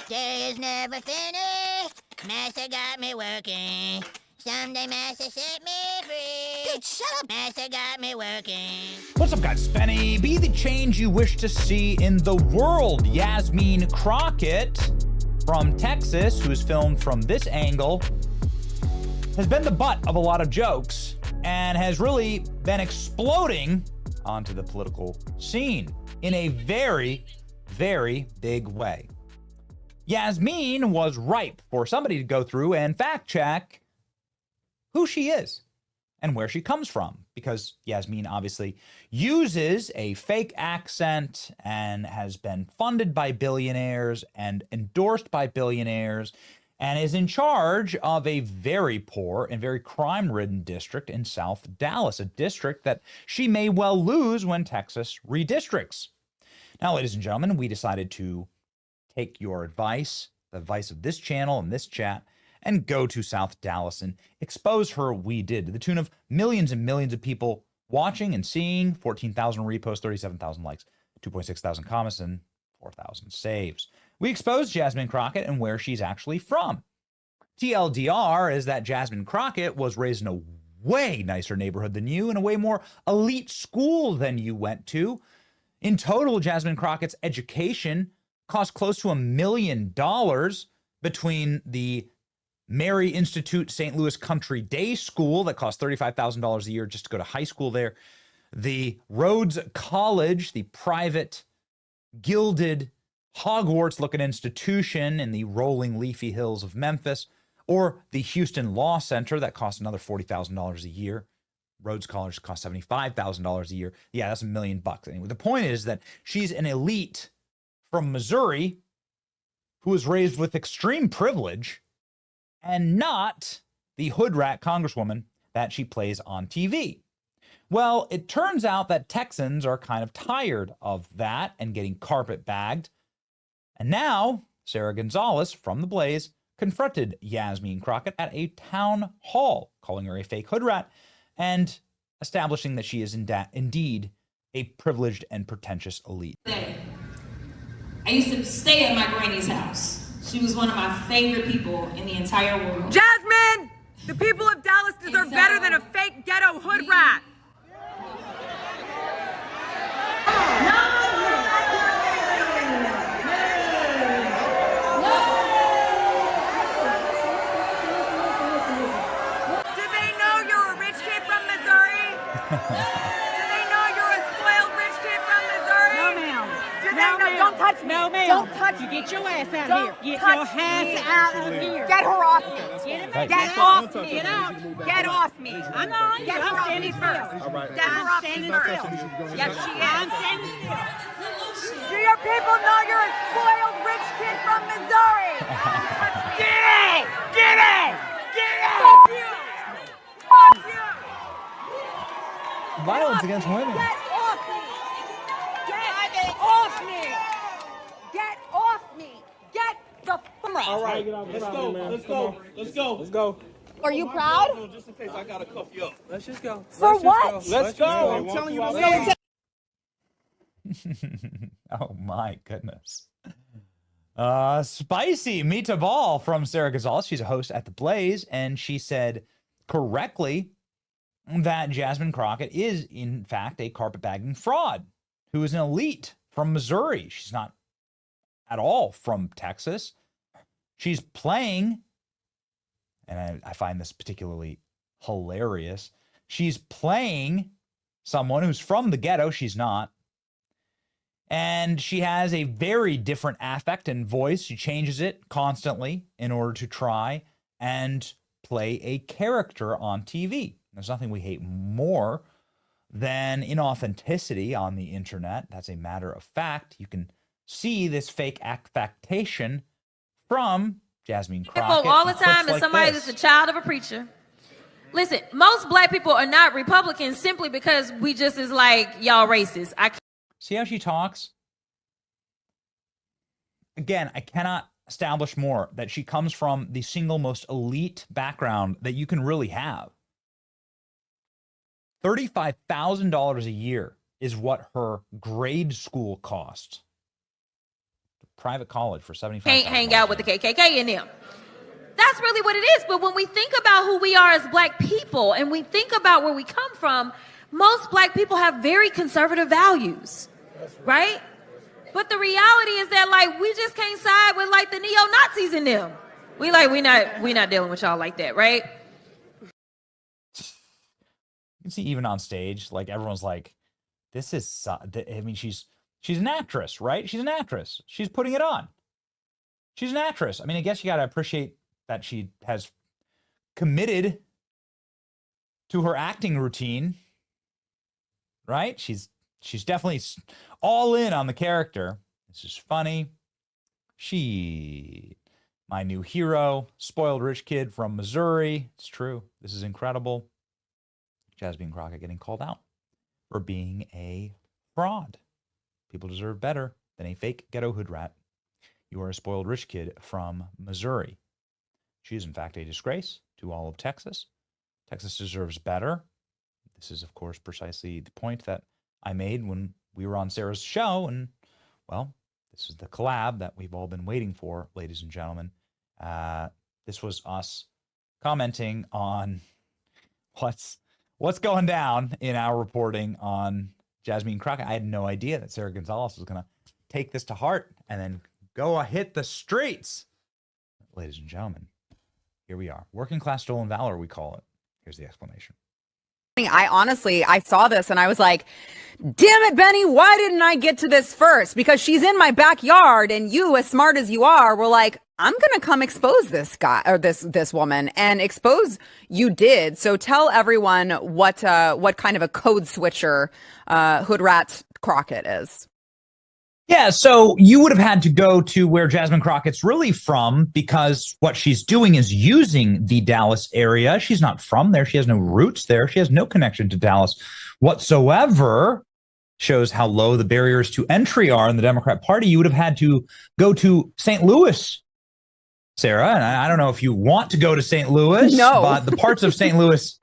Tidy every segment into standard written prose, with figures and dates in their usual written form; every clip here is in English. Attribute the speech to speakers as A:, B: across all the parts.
A: Day is never finished. Master got me working. Someday Master set me free. Dude, shut up. Master got me working.
B: What's up, guys? Spenny. Be the change you wish to see in the world. Jasmine Crockett from Texas, who is filmed from this angle, has been the butt of a lot of jokes and has really been exploding onto the political scene in a very, very big way. Jasmine was ripe for somebody to go through and fact check who she is and where she comes from, because Jasmine obviously uses a fake accent and has been funded by billionaires and endorsed by billionaires and is in charge of a very poor and very crime-ridden district in South Dallas, a district that she may well lose when Texas redistricts. Now, ladies and gentlemen, we decided to take your advice, the advice of this channel and this chat, and go to South Dallas and expose her. We did, to the tune of millions and millions of people watching and seeing, 14,000 reposts, 37,000 likes, 2.6 thousand comments, and 4,000 saves. We exposed Jasmine Crockett and where she's actually from. TLDR is that Jasmine Crockett was raised in a way nicer neighborhood than you, in a way more elite school than you went to. In total, Jasmine Crockett's education cost close to $1 million between the Mary Institute St. Louis Country Day School that cost $35,000 a year just to go to high school there, the Rhodes College, the private gilded Hogwarts-looking institution in the rolling leafy hills of Memphis, or the Houston Law Center that cost another $40,000 a year. Rhodes College cost $75,000 a year. Yeah, that's $1 million. Anyway, the point is that she's an elite from Missouri who was raised with extreme privilege and not the hood rat congresswoman that she plays on TV. Well, it turns out that Texans are kind of tired of that and getting carpet bagged. And now Sarah Gonzalez from The Blaze confronted Jasmine Crockett at a town hall, calling her a fake hood rat and establishing that she is indeed a privileged and pretentious elite.
C: I used to stay at my granny's house. She was one of my favorite people in the entire world.
D: Jasmine! The people of Dallas deserve better than a fake ghetto hood rat. Do they know you're a rich kid from Missouri? Do they know you're a spoiled rich kid from Missouri?
E: No, ma'am.
D: Do they know? Don't touch me.
E: No, ma'am.
D: Don't touch me.
E: You get your ass out
D: Don't
E: of here. Get
D: touch
E: your ass
D: me.
E: out of here.
D: Get her off me. Get off me.
E: Get out.
D: Get off me.
E: I'm not.
D: Get her off me first. Get her off me first. Yes, she is.
E: I'm standing still.
D: Do your people know you're a spoiled rich kid from Missouri? Get it! Get it! Get it! Fuck you! Fuck you!
B: Violence against women.
D: Get off me! Get off me! Get off me! Get the fuck off!
F: All right, let's go. Let's go. Let's go. Let's go.
D: Are you proud?
F: No, just in case I gotta cuff you up. Let's just go.
D: For what?
F: Let's go. I'm telling you to go.
B: Oh my goodness. Spicy meatball from Sarah Gonzalez. She's a host at The Blaze, and she said correctly that Jasmine Crockett is in fact a carpetbagging fraud who is an elite from Missouri. She's not at all from Texas. She's playing, and I find this particularly hilarious, she's playing someone who's from the ghetto. She's not. And she has a very different affect and voice. She changes it constantly in order to try and play a character on TV. There's nothing we hate more than inauthenticity on the internet. That's a matter of fact. You can see this fake affectation from Jasmine Crockett.
G: All the time, and somebody that's a child of a preacher. Listen, most black people are not Republicans simply because we just is like, y'all racist.
B: See how she talks? Again, I cannot establish more that she comes from the single most elite background that you can really have. $35,000 a year is what her grade school cost. private college for $75,000.
G: Can't hang out with the KKK in them. That's really what it is. But when we think about who we are as black people and we think about where we come from, most black people have very conservative values, right? But the reality is that, like, we just can't side with, like, the neo-Nazis in them. We not dealing with y'all like that, right?
B: You can see even on stage, like, everyone's like, this is, I mean, she's an actress, right? She's an actress. She's putting it on. She's an actress. I mean, I guess you got to appreciate that she has committed to her acting routine, right? She's definitely all in on the character. This is funny. My new hero, spoiled rich kid from Missouri. It's true. This is incredible. Jasmine Crockett getting called out for being a fraud. People deserve better than a fake ghetto hood rat. You are a spoiled rich kid from Missouri. She is, in fact, a disgrace to all of Texas. Texas deserves better. This is, of course, precisely the point that I made when we were on Sarah's show. And, well, this is the collab that we've all been waiting for, ladies and gentlemen. This was us commenting on what's going down in our reporting on Jasmine Crockett. I had no idea that Sarah Gonzalez was going to take this to heart and then go hit the streets. Ladies and gentlemen, here we are. Working class stolen valor, we call it. Here's the explanation.
H: I saw this and I was like, damn it, Benny, why didn't I get to this first? Because she's in my backyard and you, as smart as you are, were like, I'm going to come expose this guy or this woman, and expose you did. So tell everyone what kind of a code switcher hood rat Crockett is.
B: Yeah, so you would have had to go to where Jasmine Crockett's really from, because what she's doing is using the Dallas area. She's not from there. She has no roots there. She has no connection to Dallas whatsoever. Shows how low the barriers to entry are in the Democrat Party. You would have had to go to St. Louis, Sarah, and I don't know if you want to go to St. Louis,
H: no.
B: But the parts of St. Louis,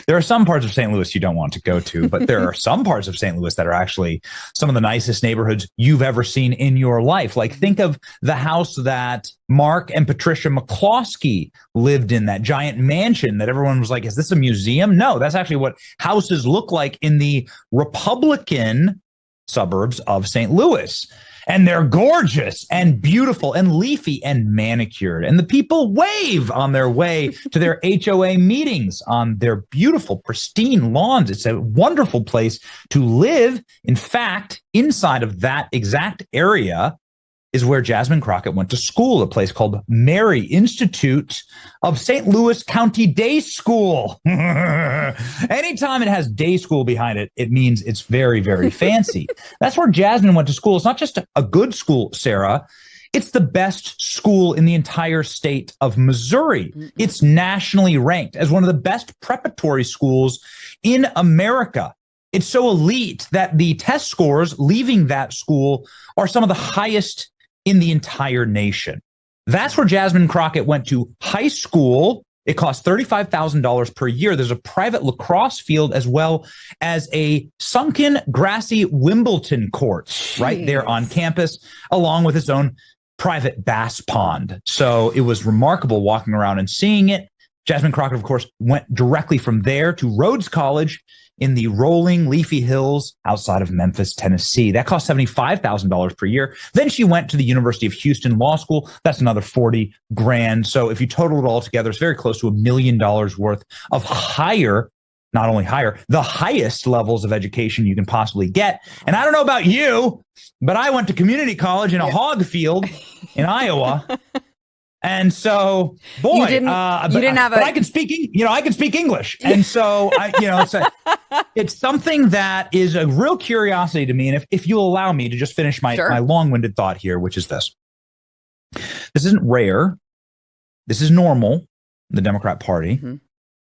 B: there are some parts of St. Louis you don't want to go to, but there are some parts of St. Louis that are actually some of the nicest neighborhoods you've ever seen in your life. Like, think of the house that Mark and Patricia McCloskey lived in, that giant mansion that everyone was like, is this a museum? No, that's actually what houses look like in the Republican suburbs of St. Louis. And they're gorgeous and beautiful and leafy and manicured. And the people wave on their way to their HOA meetings on their beautiful, pristine lawns. It's a wonderful place to live. In fact, inside of that exact area is where Jasmine Crockett went to school, a place called Mary Institute of St. Louis County Day School. Anytime it has day school behind it, it means it's very, very fancy. That's where Jasmine went to school. It's not just a good school, Sarah. It's the best school in the entire state of Missouri. It's nationally ranked as one of the best preparatory schools in America. It's so elite that the test scores leaving that school are some of the highest in the entire nation. That's where Jasmine Crockett went to high school. It costs $35,000 per year. There's a private lacrosse field as well as a sunken, grassy Wimbledon court right there on campus, along with its own private bass pond. So it was remarkable walking around and seeing it. Jasmine Crockett, of course, went directly from there to Rhodes College in the rolling leafy hills outside of Memphis, Tennessee. That cost $75,000 per year. Then she went to the University of Houston Law School. That's another $40,000. So if you total it all together, it's very close to $1 million worth of not only higher, the highest levels of education you can possibly get. And I don't know about you, but I went to community college in a hog field in Iowa. And so, boy, I can speak English. And so, it's something that is a real curiosity to me. And if you'll allow me to just finish my long-winded thought here, which is this. This isn't rare. This is normal in the Democrat Party. Mm-hmm.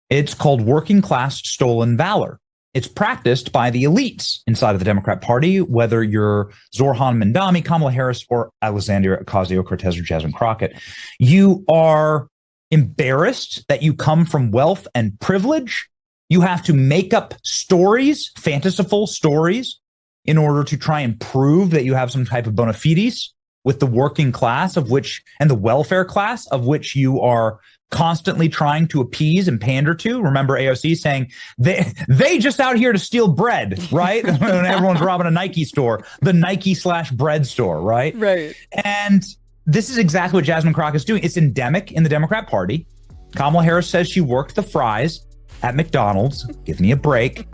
B: It's called working class stolen valor. It's practiced by the elites inside of the Democrat Party, whether you're Zoran Mandami, Kamala Harris, or Alexandria Ocasio-Cortez or Jasmine Crockett. You are embarrassed that you come from wealth and privilege. You have to make up stories, fanciful stories, in order to try and prove that you have some type of bona fides. with the working class and the welfare class of which you are constantly trying to appease and pander to. Remember AOC saying they just out here to steal bread, right? When everyone's robbing a Nike store, the Nike/bread store, right?
H: Right.
B: And this is exactly what Jasmine Crockett is doing. It's endemic in the Democrat Party. Kamala Harris says she worked the fries at McDonald's. Give me a break.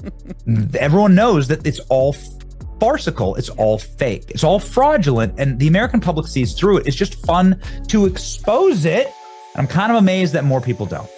B: Everyone knows that it's all farcical. It's all fake. It's all fraudulent. And the American public sees through it. It's just fun to expose it. I'm kind of amazed that more people don't.